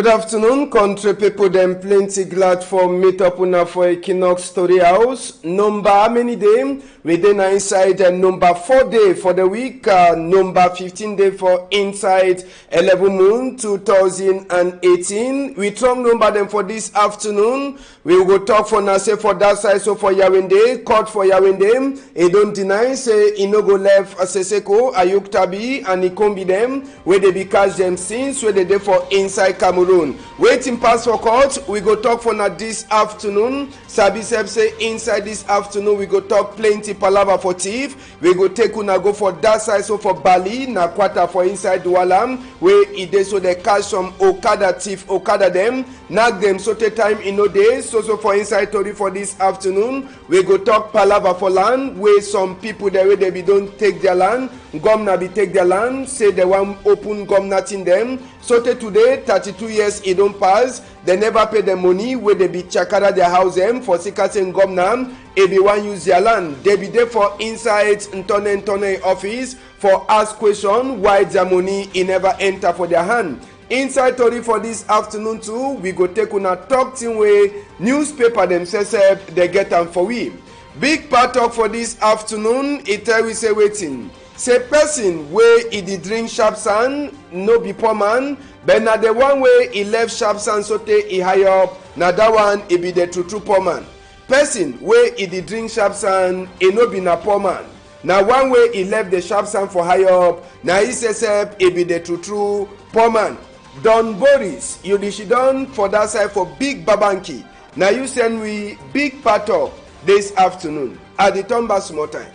Good afternoon, country people. Them plenty glad for meet up una for Equinox Story House. Number how many day? We dey inside number 4 day for the week. Number 15 day for inside 11 moon 2018. We strong number them for this afternoon. We will go talk for now say for that side. So for Yawende, court for Yawende. He don't deny say he no go left Seseko, Ayuktabi and Ikombi them where they be catch them since where they dey for inside Cameroon. Waiting pass for court, we go talk for now this afternoon. Sabi Seb say inside this afternoon we go talk plenty palava for thief. We go take una go for that side, so for Bali, na quarter for inside Douala, where it dey so they catch some Okada thief, Okada them, knock them so take time in no days. So for inside Tori for this afternoon, we go talk palava for land, where some people there where they be don't take their land, Gomna be take their land, say they want open Gomna in them. So today, 32 years it don't pass, they never pay the money where they be chakara their house them for Sikasen Gomna. If you want use their land, they be there for inside Ntone office for ask question why their money it never enter for their hand. Inside Tori for this afternoon too, we go take una talk team way newspaper themselves they get them for we. Big part talk for this afternoon, it tell we say waiting. Say person where he did drink sharp sand, no be poor man, but na the one way he left sharp sand so he high up, na that one he be the true poor man. Person where he did drink sharp sand, he no be na poor man. Na one way he left the sharp sand for high up, na he says he be the true poor man. Don Boris, you did done for that side for Big Babanki. Now you send we big part of this afternoon at the turn back small time.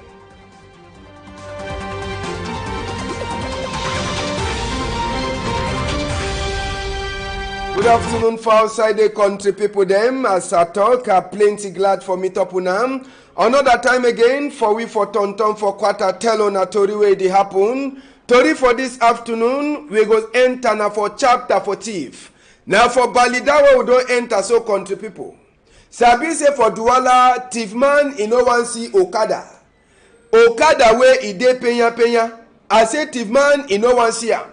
Good afternoon for outside the country people them. As I talk, I plenty glad for meet up unam. Another time again for we for Tonton for quarter tell on a Tori way they happen. Tori for this afternoon, we go enter now for chapter for thief. Now for Balidawa we don't enter so country people. Sabi say for Douala, thief man he no one see Okada. Okada where he dey penya. I say thief man he no one see am.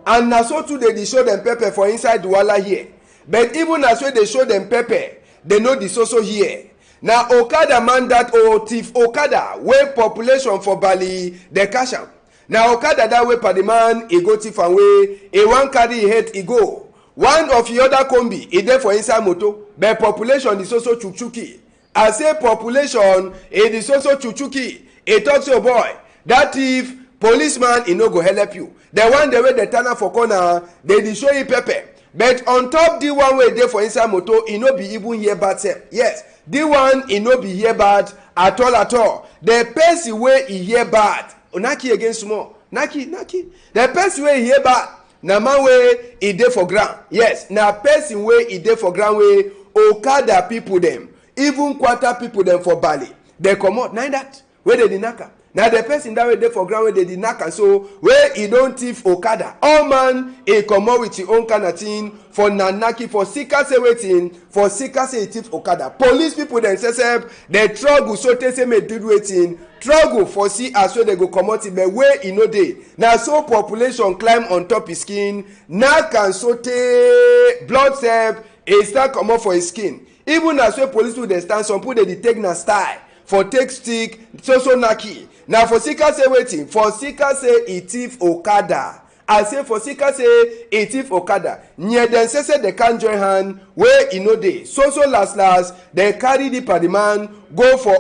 And na so too they show them pepper for inside Douala here. But even as way they show them pepper, they know the so here. Now Okada man that thief Okada where population for Bali they cash am. Now Okada that way per the man he go thief away. He one carry head he go. One of the other combi he there for inside moto. But population is also chuchuki. I say population it is also chuchuki. He talks to boy that thief policeman he no go help you. The one the way they turn up for corner, they dey show you pepper. But on top the one way there for inside motor, he no be even here bad self. Yes, the one he no be here bad at all. The person way he here bad. Naki again small. Naki. The person way he here bad. Na man way he dey for ground. Yes, na person way he dey for ground way Okada people them, even quarter people them for Bali. They come out. Nine that where they dey knacka. Now the person that way there for ground where they did knock and so where he don't thief Okada. All man he come out with his own kind of thing for Nanaki for Sika say waiting for Sika say he thief Okada. Police people themselves they struggle so they say me do waiting struggle for see as well they go come out but where he no dey. Now so population climb on top his skin knock and so te blood self he start come out for his skin. Even as well police people they stand some people they take na style for take stick so naki. Now for Sika say waiting for Sika say he thief Okada. I say for Sika say he thief Okada. Near them say they can't join hand where he no dey. So last they carry the party man go for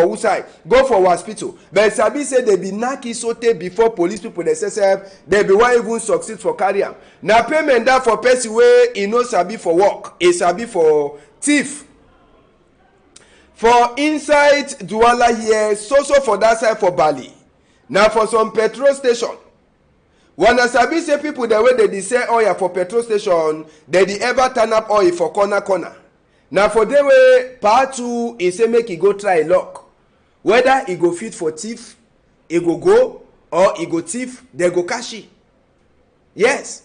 who side go for hospital. But Sabi say they be naki sote before police people they say they be one even succeed for carry am. Now payment that for person where he no sabi for work, he sabi for thief. For inside Douala here, so for that side for Bali. Now for some petrol station. When I sabi say people the way they dey sell oil for petrol station, they dey ever turn up oil for corner. Now for the way part 2 he say make he go try luck. Whether he go fit for thief, he go or he go thief, they go cash it. Yes.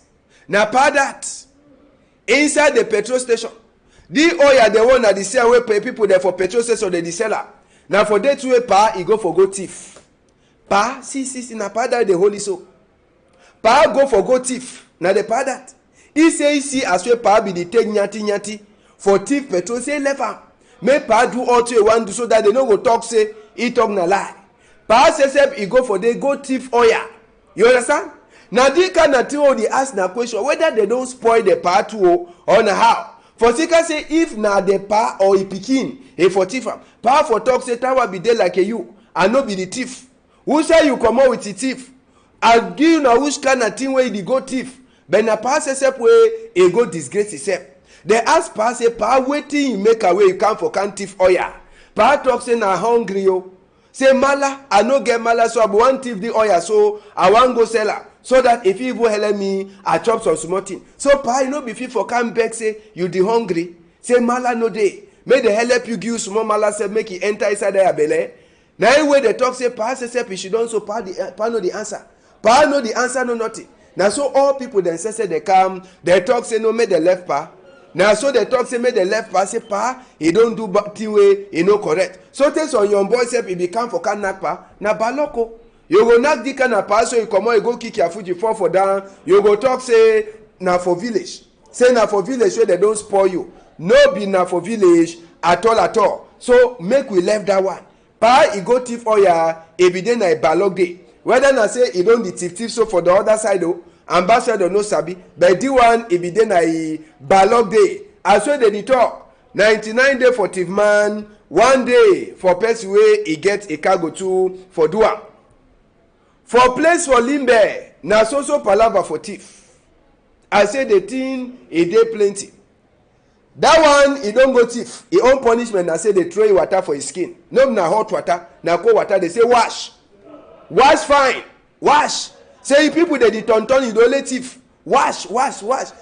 Now part that inside the petrol station. The oil the one that the sell wey pay people there for petrol station they the seller. Now for that way pa he go for go thief. Pa see na pa that the holy so. Pa go for go thief. Na the pa that He say he see as we pa be the take nyati for thief petrol, say left am. Make pa do all to one do so that they no go talk say he talk na lie. Pa say sef he go for they go thief oil. You understand? Now this kind of thing they ask na question whether they don't spoil the pa too or na how. For sika say if na the pa or he pikin he for thief am. Pa for talk say tawa be there like a you and no be the thief. Who say you come out with the thief? I give you na which kind of thing where he go thief. But na pa say sef way he go disgrace himself. They ask pa say pa wetin he make away you come for can thief oil. Pa talk say na hungry yo. Say mala I no get mala so I want thief the oil so I want go sell am. So that if you help me, I chop some small thing. So pa you no be fit for come back say you the hungry. Say mala no dey. Make the help you give small mala say make e enter inside their belly. Now way they talk say pa say she don so pa know the answer. Pa know the answer no nothing. Now so all people then say they come they talk say no make the left pa. Now so they talk say make the left pa say pa he don't do thing way he no correct. So tell on your boy say he become for can knock pa na baloko. You go knock the kind of pass so you come out, you go kick your foot, you fall for down. You go talk say na for village. Say na for village where they don't spoil you. No be na for village at all. So make we left that one. Pa he go thief oil, e be dey na a balog day. Whether na say he don't the thief so for the other side though, ambassador no sabi. But the one e be dey na a balog day. As well they talk 99 day for thief man, 1 day for person wey he get a cargo to for do am. For place for limbe na so palava for thief. I say the thing e dey plenty. That one he don't go thief. He own punishment na say they throw water for his skin. No na hot water, na cold water they say wash. Wash fine. Wash. Say people they turn you don't let thief. Wash.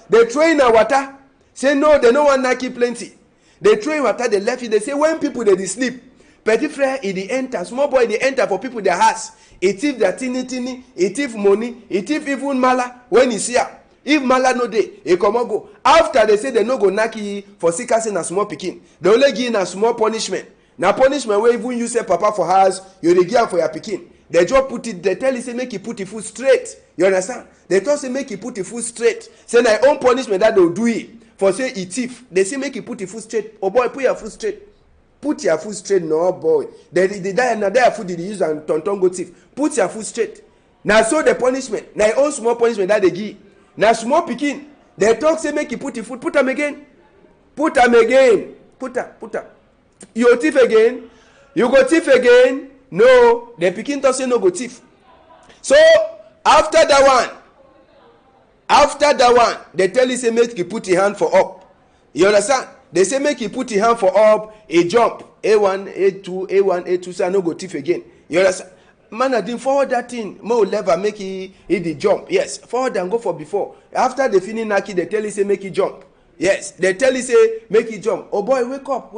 They throw in a water. Say no, they no want knock plenty. They throw in water, they left it. They say when people they sleep, petit frère he dey enter, small boy they enter for people their house. He thief their tini, he thief money, he thief even mala when he see am. If mala no dey, he come on go. After they say they no go knack for sick as in a small pikin, they only give a small punishment. Na punishment where even you say papa for house, you dey give am for your pikin. They just put it, they tell you say make he put the foot straight. You understand? They talk say make he put the foot straight. Say na own punishment that they'll do it. For say he thief, they say make he put the foot straight. Oh boy, put your foot straight. Put your foot straight, no boy. They die na their foot they use and tonton go thief. Put your foot straight. Now so the punishment, na own small punishment that they give. Now small pikin, they talk say make you put the foot, put them again. Put them again. Put them. You thief again. You go thief again. No, the pikin talk say no go thief. So after that one, they tell you say make you put your hand for up. You understand? They say make you put your hand for up, a jump. A1, A2, A1, A2, so I no go thief again. You understand? Man, I didn't forward that thing. More lever make he the jump. Yes, forward and go for before. After they finish knocking, they tell you say make you jump. Yes, they tell you say make you jump. Oh boy, wake up.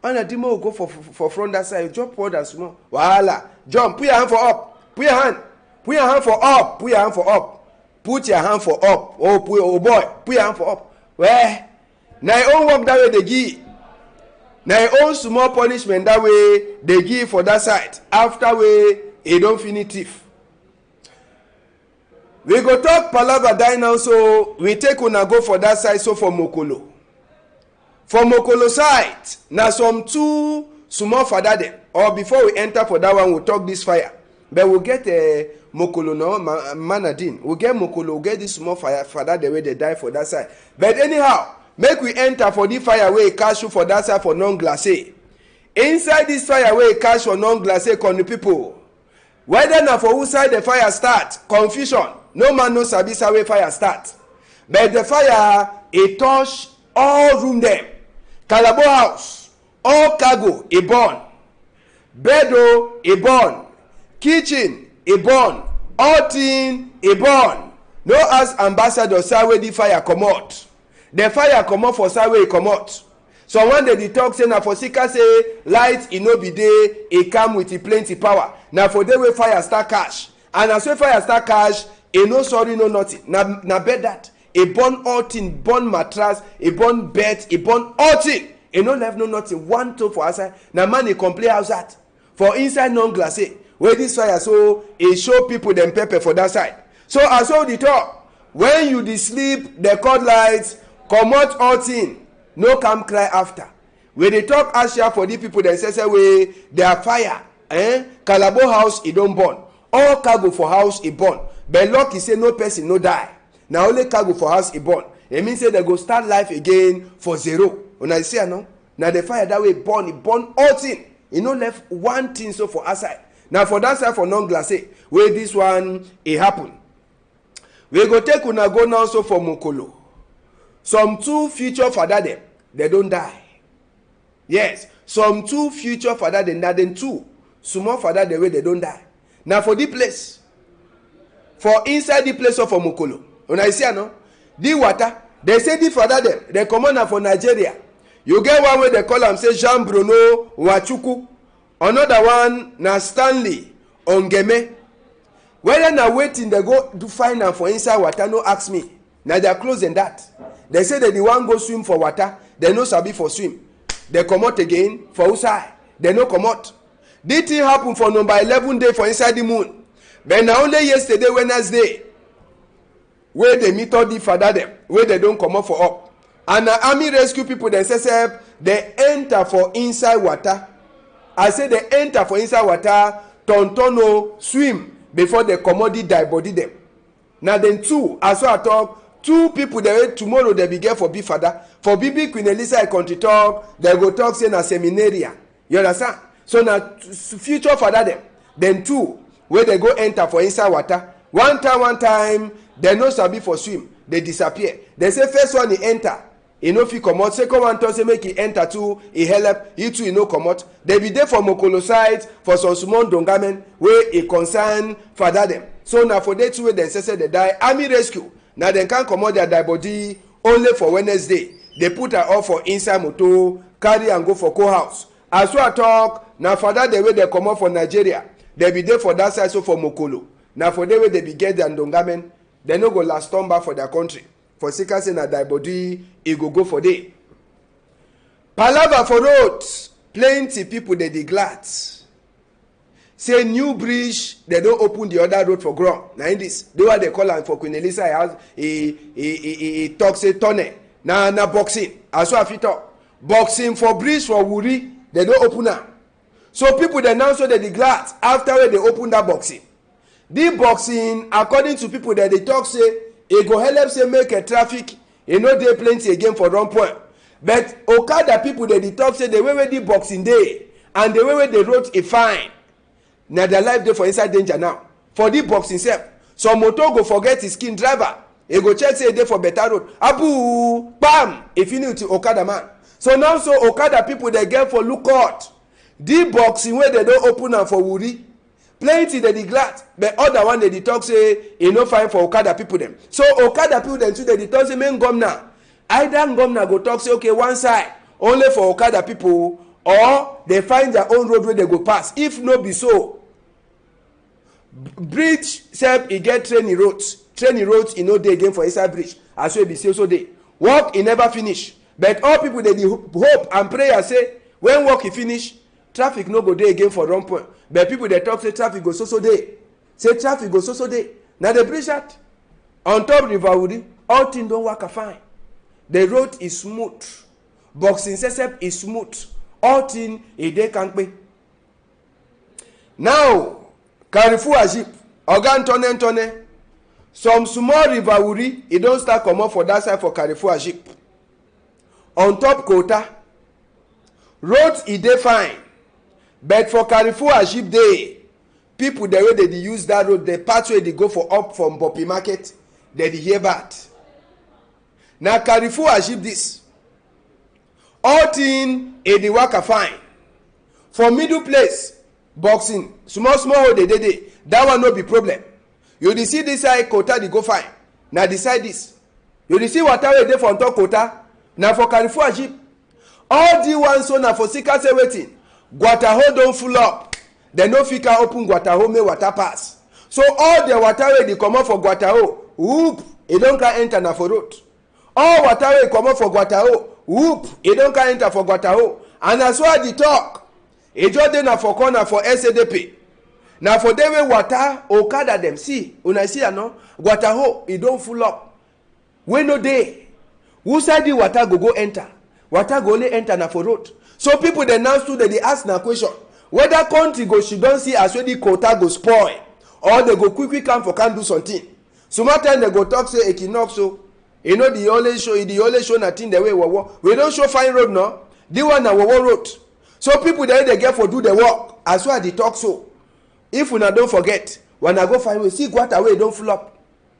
Man, I didn't go for front that side. Jump forward and small. Voila. Jump. Put your hand for up. Put your hand for up. Put your hand for up. Oh boy, put your hand for up. Where? Now your own work that way they give. Now your own small punishment that way they give for that side. After way you don't finish thief. We go talk palava die now, so we take una go for that side. So for Mokolo. For Mokolo side, now some two small father them. Or before we enter for that one, we'll talk this fire. But we'll get a Mokolo no Manadin. We'll get Mokolo, we'll get this small fire father the way they die for that side. But anyhow, make we enter for the fire where catch you for that side for non-glacé. Inside this fire where catch for non-glacé con the people. Whether na for whose side the fire start, confusion. No man knows sabi where fire start. But the fire, it touch all room them. Calabo house, all cargo, a burn. Bedo, a burn. Kitchen, a burn. All thing, a burn. No ask ambassador say where the fire come out. The fire come out for side where it come out. So when they talk say na for sika say light e no be dey, e come with e plenty power. Na for day wey fire start cash. And as wey fire start cash, e no sorry no nothing. Na bet that. E burn all thing, burn mattress, e burn bed, e burn all thing. E no left no nothing. One toe for outside. Na man e complain outside. For inside non-glacé, where this fire so e show people them pepper for that side. So as all the talk, when you dey sleep the cord light comot all thing no come cry after. We dey talk Asia for the people dem say wey their fire Calabo house e don burn, all cargo for house e burn, but lucky say no person no die, na only cargo for house e burn. E mean say dem go start life again for zero. Una see no, na the fire that way burn, e burn all thing, e no left one thing so for outside. Na for that side for non-glace wey this one e happen. We go take una go now so for Mokolo. Some two future father dem they don die. Yes, some two future father dem na dem two small father dem wey they don die. Na for the place, for inside the place of Mokolo. Una see no, the water they say the father dem they comot na for Nigeria. You get one way they call am say Jean Bruno Wachuku, another one na Stanley Ongeme. Whether na waiting they go to find am for inside water, no ask me. Now they are closing that. They say that the one go swim for water, they no sabi for swim. They come out again for outside, they no come out. This thing happen for number 11 day for inside the moon. But now only yesterday Wednesday, where they meet all the father them, where they don't come out for up. And the army rescue people themselves, they enter for inside water. I say they enter for inside water, tontono swim before they commodity die body them. Now then two, as I talk, two people they tomorrow they be get for be father. For BB Queen Elisa country talk, they go talk say na seminaria. You understand? So now future father them. Then two, where they go enter for inside water. One time, they no sabi for swim. They disappear. They say first one he enter. He no fit comot. Second one talk say make he enter too. He help. He too he no comot. They be there for Mokolo side for some small dongamen where he concern father them. So now for they two way they say they die. Army rescue. Now they can't comot their die body only for Wednesday. They put her off for inside motor, carry and go for courthouse. As we talk, now father the way they comot for Nigeria. They be there for that side so for Mokolo. Now for the way they be get their dongamen, they no go last turn back for their country. For seeker say na die body, e go for day. Palava for roads, plenty people they glad. Say new bridge, they don't open the other road for ground. Now in this, they what they call am for Queen Elisa. He talk say tunnel. Na boxing. As well fit talk. Boxing for bridge for Wuri, they don't open am. So people they now so they glad after they open that boxing. The boxing, according to people that they talk say. E go help say make a traffic e no dey plenty again for run point. But Okada people dey talk say the way the boxing dey and the way the road e fine, na their life dey for inside danger now. For the boxing sef, some motor go forget his skin driver, e go check say e dey for better road, abu bam e finish to Okada man. So now so Okada people dey get for lookout the boxing wey they don open am for Wuri. Plenty they glad, but other one they talk say e no fine for Okada people them. So Okada people them too they talk say main governor, either governor go talk say okay one side only for Okada people, or they find their own road where they go pass. If no be so, bridge self e get training roads e no dey again for inside bridge. As well be say so dey work e never finish. But all people they hope and prayer say when work e finish, traffic no go dey again for run point. But people they talk say traffic go so day. Say traffic go so day. Now the bridge that on top River Wuri, all things don't work fine. The road is smooth. Boxing setup is smooth. All things a day can't be. Now, Carrefour Ajip, Ogan Tone. Some small River Wuri, it don't start come up for that side for Carrefour Ajip. On top Kota, roads is dey fine. But for Carrefour Ajip day, people the way they use that road, the pathway they go for up from Bopi Market, they hear bad. Now Carrefour Ajip this. All thing they work fine. For middle place, boxing, small they that one no be problem. You see this side Kota they go fine. Now decide this. You see what I dey for on top Kota. Now for Carrefour Ajip, all the ones so now for seeker say waiting. Guataho don't full up. They no fit can open Guataho make water pass. So all the water wey dey comot for Guataho, whoop, e don can enter na for road. All water wey comot for Guataho, whoop, e don can enter for Guataho. And as well the talk, e just dey na for corner for SADP. Na for them wey water Okada them see, una see no? Guataho e don full up. wey no dey. Who side the water go enter? Water go only enter na for road. So people dey now too dey ask na question whether country go she don see as wey the quota go spoil or they go quick come for can do something. Some time they go talk say equinox so you know the only show na thing the way we don show fine road no. The one na road. So people dey get for do the work as well dey talk so. If una don't forget when I go find way see water wey don flop.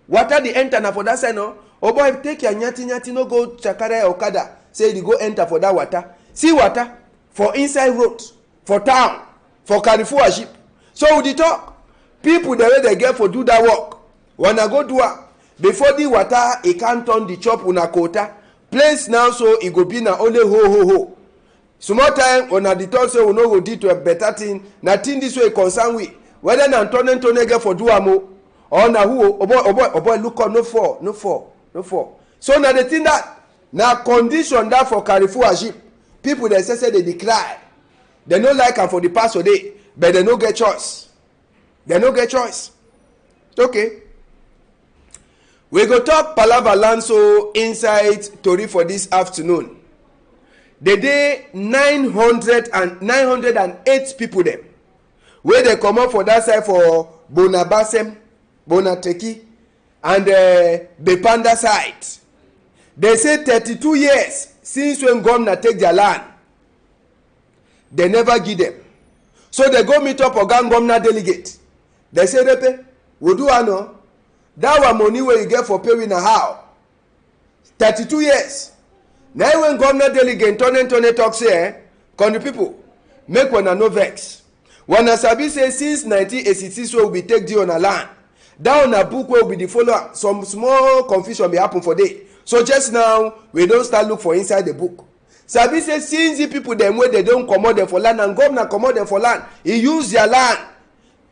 Water dey enter na for that side no. Oh boy, take your nyati no go chakara okada say you go enter for that water. See water for inside road, for town, for Carrefour ship. So we talk people the way they get for do that work. When I go do it before the water e can't turn the chop una quota place now so e go be na only ho. Small time when I the talk say we no go do to a better thing. Na thing this way concern we whether na Tone get for do amo or na who oh boy look up no fall. So now the thing that now condition that for Carrefour ship people they say they declare they no like am for the past day but they no get choice. Okay, we go talk palava land so inside tori for this afternoon. The day 908 people them where they come up for that side for Bonabasem, Bonateki and Bepanda side. They say 32 years since when governor take their land. They never give them. So they go meet up Ogan governor delegate. They say, Repe, we do ano. That one money where you get for paying a how. 32 years. Now when governor delegate Tone talk say, country people, make one no vex. When Asabi say since 1986 will be take the on a land. Down a book will be the follow. Some small confusion may happen for day. So just now, we don't start look for inside the book. Sabi say since the people them where they don't commode them for land and governor commode them for land, he use their land.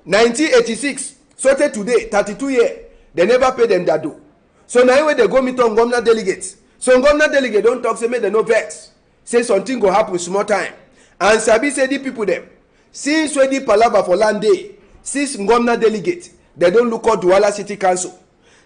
1986, so today, 32 years, they never pay them that do. So now when they go meet on governor delegates, so governor delegate don't talk say make they no vex. Say something go happen small time. And Sabi say the people them, since when the palava for land day, since governor delegate, they don't look out Douala City Council.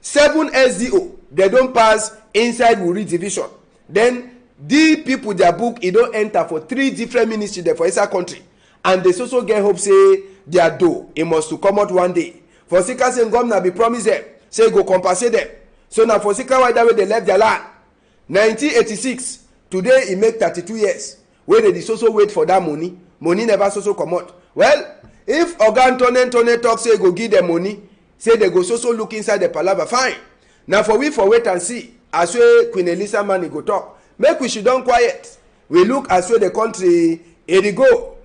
7 SDO, they don't pass inside Wuri division. Then the people their book it don't enter for 3 different ministries there for inside country. And they also get hope say their dough it must to come out one day. For Sika saying governor be promise them, say go compensate them. So now for Sika why that way they left their land. 1986, today it make 32 years. Where they also wait for that money. Money never so come out. Well, if Ogan Tone talk say go give them money, say they go so look inside the palava, fine. Now for we for wait and see. As way Queen Elisa Mani go talk. Make we should don quiet. We look as way the country it go.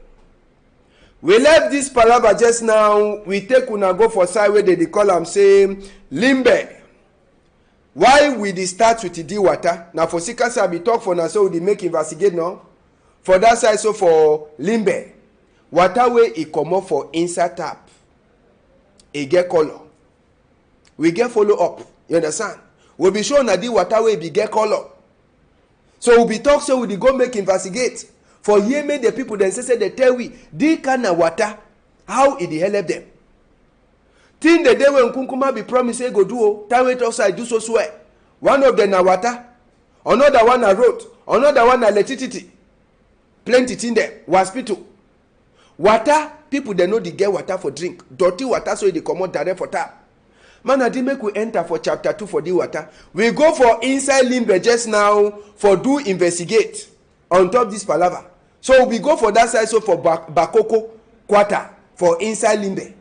We left this palava just now. We take una go for side where they call am say Limbe. Why we dey start with the water? Now for Sikasa be talk for now so we make investigate now. For that side so for Limbe. Water way it come up for inside tap. It get color. We get follow up. You understand? We'll be sure that the water way be get color. So we'll be talk so we go make investigate. For here make the people then say they tell we the kind of water how it help them. Till the day when Kunkuma be promised say go do time wait outside do so swear. One of them na water, another one na road, another one na electricity. Plenty thing there. Hospital. Water, people they know they get water for drink. Dirty water so they come out direct for tap. Man, I didn't make we enter for chapter 2 for the water. We go for inside Limbe just now for do investigate on top this palava. So we go for that side so for Bakoko quarter for inside Limbe.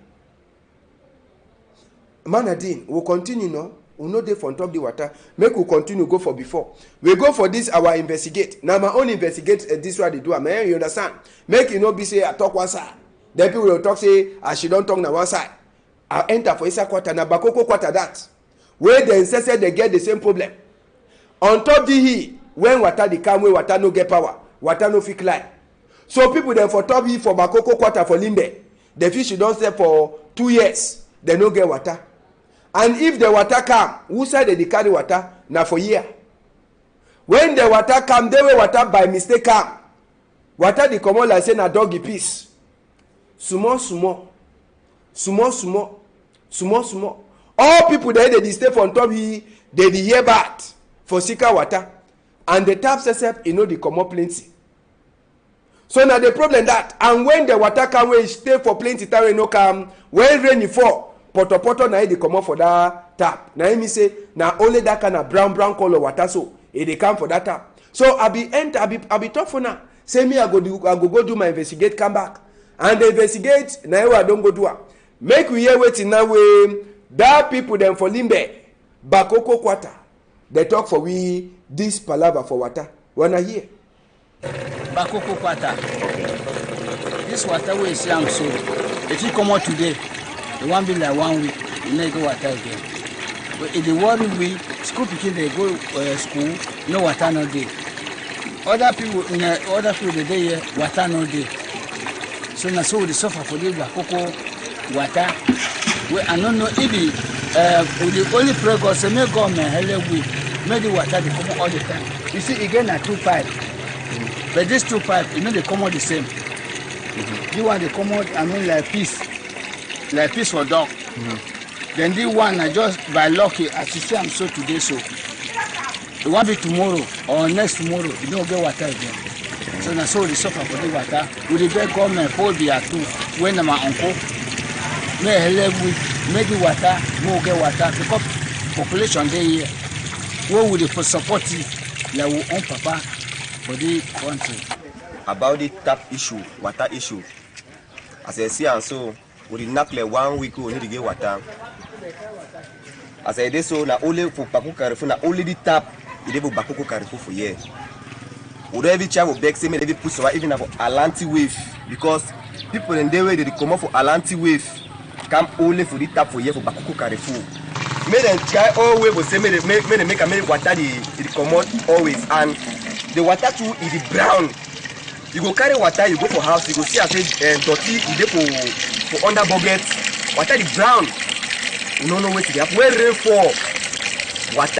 Man, I didn't. We'll continue now. We'll not there for on top the water. Make we continue go for before. We go for this our investigate. Now my own investigate this what they do. Man, you understand? Make you not be say I talk one side. Then people will talk say I should don't talk na one side. I enter for inside quarter na Bakoko quarter that. Where the ancestors they get the same problem. On top the hill, when water they come where water no get power, water no fit climb. So people then for top hill for Bakoko quarter for Limbe, the fish don't stay for 2 years. They no get water. And if the water come, who side they carry water? Now for year. When the water come, they will water by mistake come. Water they come out like say na doggy piece. Small. All people there they stay for on top here. they dey hear bad for sika water and the tap sef e no dey comot plenty. So na the problem that, and when the water come wey stay for plenty time wey no come, when rain fall, poto na e dey comot for that tap. Na e mean say na only that kind of brown color water so e dey come for that tap. So I be talk for now. Say me I go go do my investigate, come back and the investigate na I don go do am. Make we hear wetin now wey that people dem for Limbe Bakoko Quarter they talk for we this palava for water. Wanna hear? Bakoko Quarter. This water we see am so. If you come out today, it won't be like 1 week. You need go water again. But in the worry we school pikin they go school, no water no day. Other people they dey here, water no day. So na so we suffer for this Bakoko water. We I don't know if the only pray God say make government help we make the water they come all the time. You see again na 2 pipe. But these 2 pipe, you know they come out the same. You want they come out, I mean like piece for dog. Then the one I just by lucky as you see I'm so today so. It won't be tomorrow or next tomorrow, you don't get water again. So now so they suffer for the water. We the beg government for the too. When my uncle may help with make the water, more get water because population they here. What would they support it like we own papa for the country? About the tap issue, water issue. As I see and so we did not like 1 week we need to get water. As I did so, not only for Bakoko Carrefour, not only the tap, it is for Bakoko Carrefour for year. We every child will beg, say me every push even for Atlantic wave because people in the way they come up for Atlantic wave come only for the tap for year for Bakoko Carrefour. Make them try always, but say me they make a make water they come out always and the water too is brown. You go carry water, you go for house, you go see I say dirty, you dey for under bucket. Water is brown. You don't know where to get. Where rain fall, water.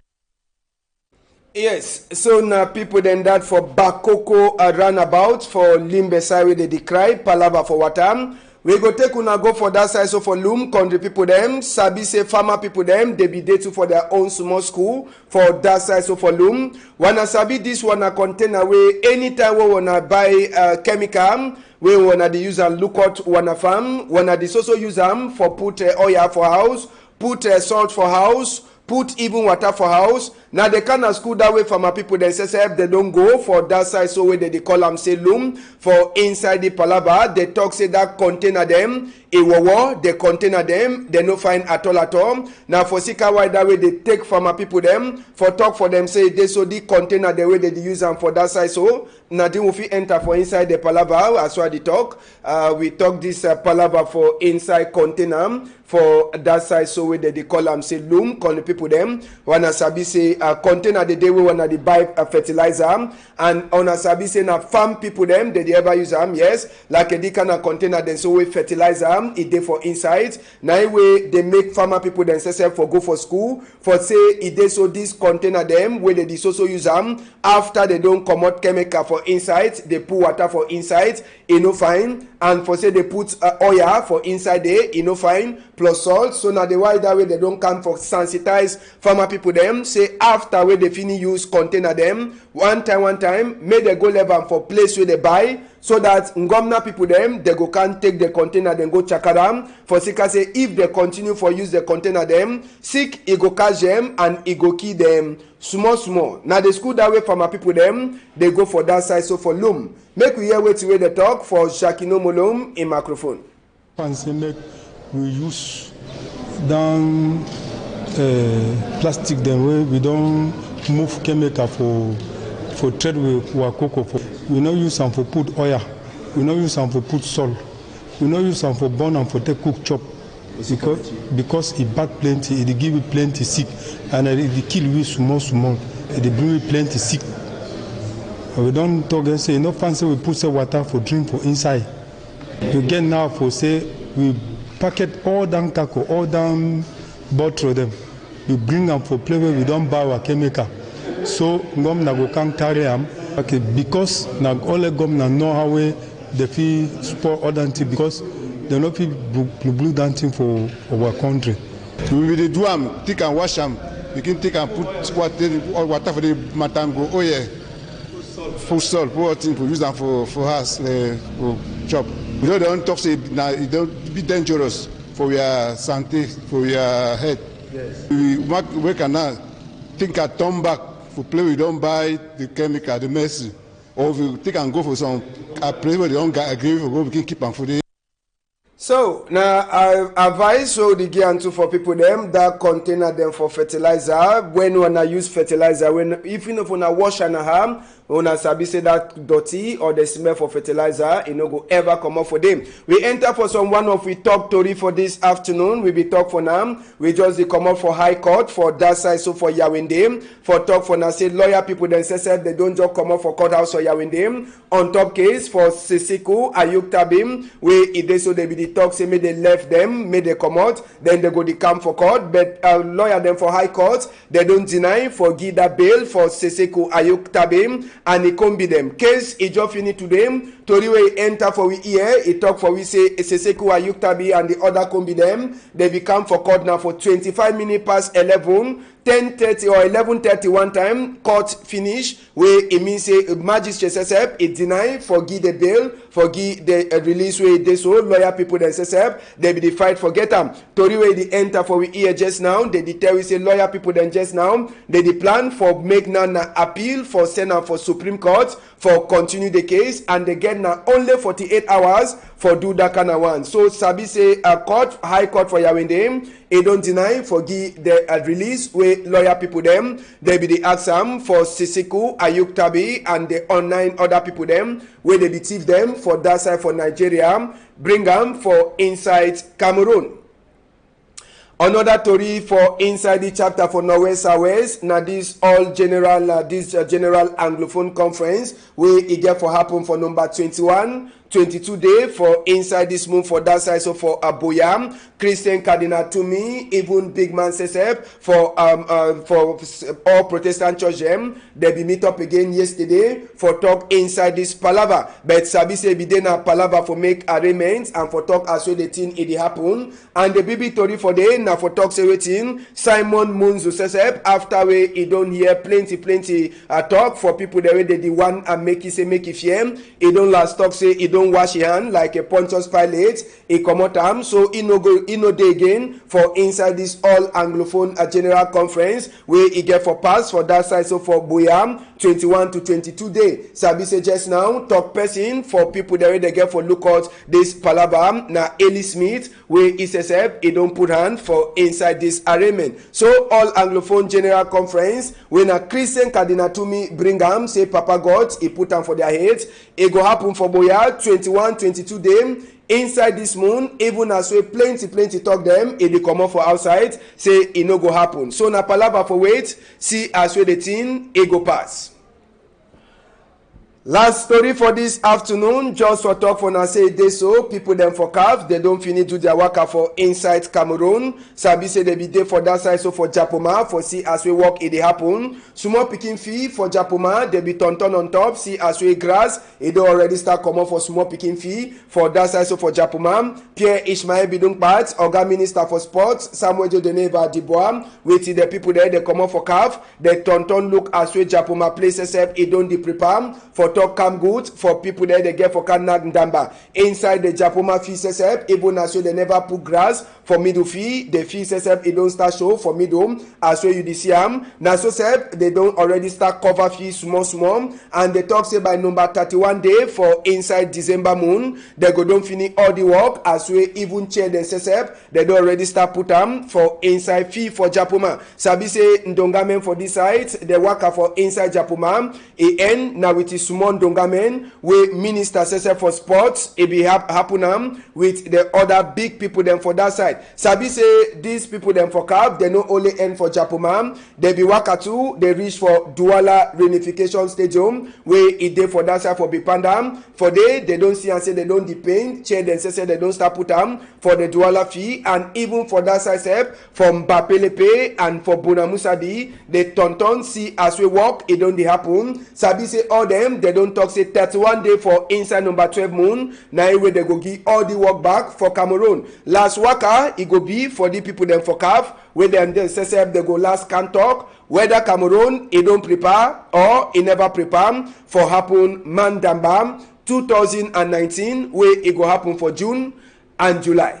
Yes, so now people then that for Bakoko runabout for Limbe side where they decry palava for water. We go take una go for that side so for Loom country people them sabi say farmer people them they be there too for their own small school for that side so for Loom. Wanna sabi this one a container way anytime we wanna buy chemical we wanna the use and look out wanna farm wanna the also use them for put oil for house put salt for house put even water for house. Now the kind of school that way for my people they say they don't go for that side so where they call them say Loom for inside the palava they talk say that container them they container them they no find at all. Now for Sika why that way they take from my people them for talk for them say they so the container the way they use them for that side so now they will enter for inside the palava as why they talk we talk this palava for inside container for that side so where they call them say Loom call the people them wanna sabi say container the day we wanna the buy fertilizer and on a sabi say na farm people them they ever use them yes like a kind of container then so we fertilizer it dey for inside na way they make farmer people themselves for go for school for say it dey so this container them where they also use them after they don't comot chemical for inside they put water for inside e no fine and for say they put oil for inside there e no fine plus salt so now the why that way they don't come for sensitize farmer people them say after where they finish use container them one time make they go level for place where they buy so that ngomna people them they go can take the container then go chakadam for sika say if they continue for use the container them sick e go catch them and e go kill them small now the school that way for my people them they go for that side so for Loom make we hear wetin wey they talk for Shakino Molom in microphone. Fancy make we use down plastic them way we don't move chemical for trade with our cocoa. We no use them for put oil. We no use them for put salt. We no use them for burn and for take cook chop. Because it bad plenty, it give you plenty sick, and it kill you small. It bring you plenty sick. We don't talk and say no fancy. We put some water for drink for inside. You get now for say we packet all down kako, all down bottle them. We bring them for play where we don't buy our chemical. So gom na go can carry them. Okay, because na only gom na know how we they feel spoil other thing because they no feel blue dancing for our country. We will do them, take and wash them. we can take and put water for the matter go. Oh yeah, full salt, poor thing for use them for us for chop. We don't talk say now it don't be dangerous for your santé, for your head. Yes. We can now think and turn back for play. We don't buy the chemical, the medicine, or we take and go for some place where they don't agree for go. We can keep on for the. So now I advise so the gear for people them that container them for fertilizer. When wanna use fertilizer, when if you know wanna wash and harm, wanna sabi say that dirty or the smell for fertilizer, it no go ever come up for them. We enter for some one of we top story for this afternoon. We be talk for now. We just come up for High Court for that side. So for Yawende for talk for now say lawyer people themselves they don't just come up for courthouse or Yawende on top case for Sisiku Ayuk Tabim where it is so they be the talk say may they left them, may they come out, then they go the come for court. But lawyer them for High Court, they don't deny for give that bail for Sisiku Ayuk Tabim and it can't be them. Case it just finish to them. Tori we enter for we here, it talk for we say Sisiku Ayuk Tabi and the other can't be them. They become for court now for 25 minutes past 11. 10:30 or 11:30 one time court finish where it means say magistrate SSF it deny for give the bail for give the release where they so lawyer people then SSF they be the fight for get them tori way they enter for we here just now they tell we say lawyer people then just now they plan for make now appeal for send out for Supreme Court for continue the case and they get now only 48 hours for do that kind of one. So sabi say a court High Court for Yawende it don't deny for give the release where lawyer people them they be the exam for Sisiku Ayuk Tabi and the online other people them where they be thief them for that side for Nigeria bring them for inside Cameroon. Another story for inside the chapter for Norway Southwest. Now this all general general Anglophone conference where it get for happen for number 22 day for inside this month for that side. So for Aboyam, Christian Cardinal Tumi, even big man Sesep for all Protestant church them. They be meet up again yesterday for talk inside this palaver. But Sabi say be then a palaver for make arrangements and for talk as well the thing it happen. And the baby story for day now for talk say waiting Simon Munzu Sesep after we he don't hear plenty talk for people the way they the one and make it say make it fear. He don't last talk say he don't wash his hand like a Pontius Pilate. He come out so he no day again for inside this all Anglophone general conference where he get for pass for that side. So for Boyam 21 to 22 day. Sabi say just now talk person for people the way they get for look out this palaver na Eli Smith where he says he don't put hand for inside this arraignment. So all Anglophone general conference when a Christian Cardinal Tumi bring am say Papa God he put am for their heads. It go happen for Boya 21-22 day inside this moon even as we plenty talk them it dey comot for outside say it no go happen. So na palava for wait see as we the thing it go pass. Last story for this afternoon, just for talk for now say they so people them for calf they don't finish do their work for inside Cameroon. Sabi say they be there for that side so for Japoma for see as we walk it dey happen. Small picking fee for Japoma they be turn on top see as we grass it don already start come up for small picking fee for that side so for Japoma. Pierre Ishmael Bidung Pat Oga Minister for Sports Samuel Jodeneva Dibois waiting the people there they come up for calf they turn look as we Japoma places it don't dey prepare for talk come good for people there they get for Kanag Ndamba inside the Japoma fee sesep even as they never put grass for middle fee the fee sesep it don't start show for middle as well you see am na so sep they don't already start cover fee small and they talk say by number 31 day for inside December moon they go don't finish all the work as well even chair the sesep they don't already start put am for inside fee for Japoma. Sabi say Ndongamen for this side the worker for inside Japoma e end now with his small Ndongamen where minister sesep for sports it be happen with the other big people them for that side. Sabi say these people them for CAF they not only end for Japoma they be waka too they reach for Douala Reunification Stadium where it dey for that side for Big Panda for they don't see and say they don't depend chair them say they don't start put am for the Douala fee and even for that side sep from Bapelepe and for Bonamusadi they turn see as we walk it don't dey happen. Sabi say all them they don't talk say 31 day for inside number 12 moon. Now where they go give all the work back for Cameroon. Last waka it go be for the people them for CAF where them they say they go last can talk whether Cameroon it don't prepare or it never prepare for happen Mandamba 2019 where it go happen for June and July.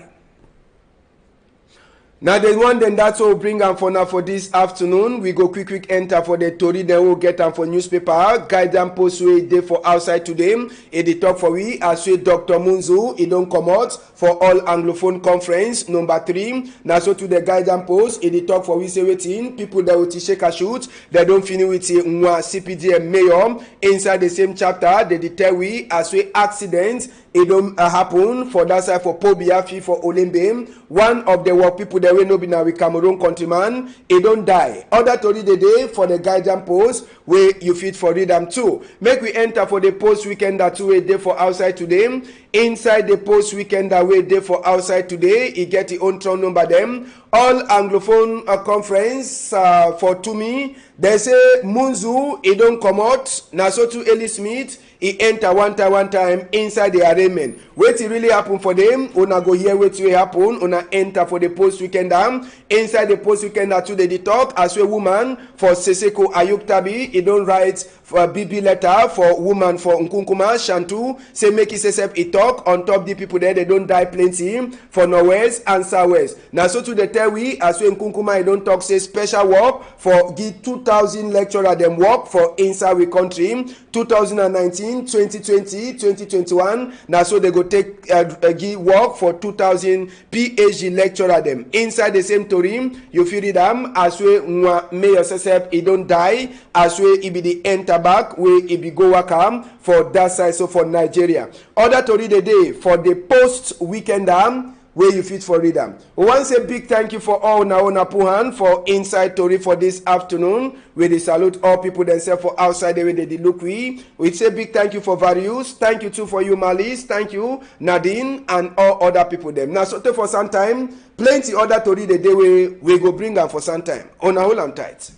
Now the one then that's all bring am for now for this afternoon. We go quick enter for the Tory, then we'll get am for newspaper. Guidance post wey dey for outside today. It dey talk for we as we Dr. Munzu, he don't come out for all Anglophone conference number 3. Now so to the guidance post, it dey talk for we say waiting. People that will shake a shoot, they don't finish with Nwa CPDM mayor. Inside the same chapter, they tell we as we accident it don't happen for that side for Pobiafi for Olembe. One of the work people that we know be now with Cameroon countryman, it don't die. Other Tory the day for the guidance post where you fit for read them too. Make we enter for the post weekend that we day for outside today. Inside the post weekend that we day for outside today, it get the own turn number them. All Anglophone conference for to me, they say Munzu, it don't come out. Now so to Eli Smith, he enter one time inside the arraignment. What it really happen for them? Una go hear what will happen. Una enter for the post weekend. Inside the post weekend to the talk as a woman for Seseko Ayuktabi. He don't write for a BB letter for woman for Nkunkuma Shantu. Say make it say he talk on top the people there. They don't die plenty for Northwest and Southwest. Now so to the tell we as we Nkunkuma he don't talk say special work for give 2,000 lecturer them work for inside we country 2019. 2020 2021 now so they go take give work for 2,000 PhD lecturer them inside the same Tory. You feel it as we may yourself he don't die as we he be the enter back where he be go work for that side so for Nigeria. Other Tory the day for the post weekend where you fit for read them. We want to say big thank you for all Naona Puhan for inside Tory for this afternoon. We dey salute all people themselves for outside the way they did look we say big thank you for Various. Thank you too for you Malis. Thank you Nadine and all other people them. Now so for some time, plenty other Tory the day we go bring them for some time. On a whole and tight.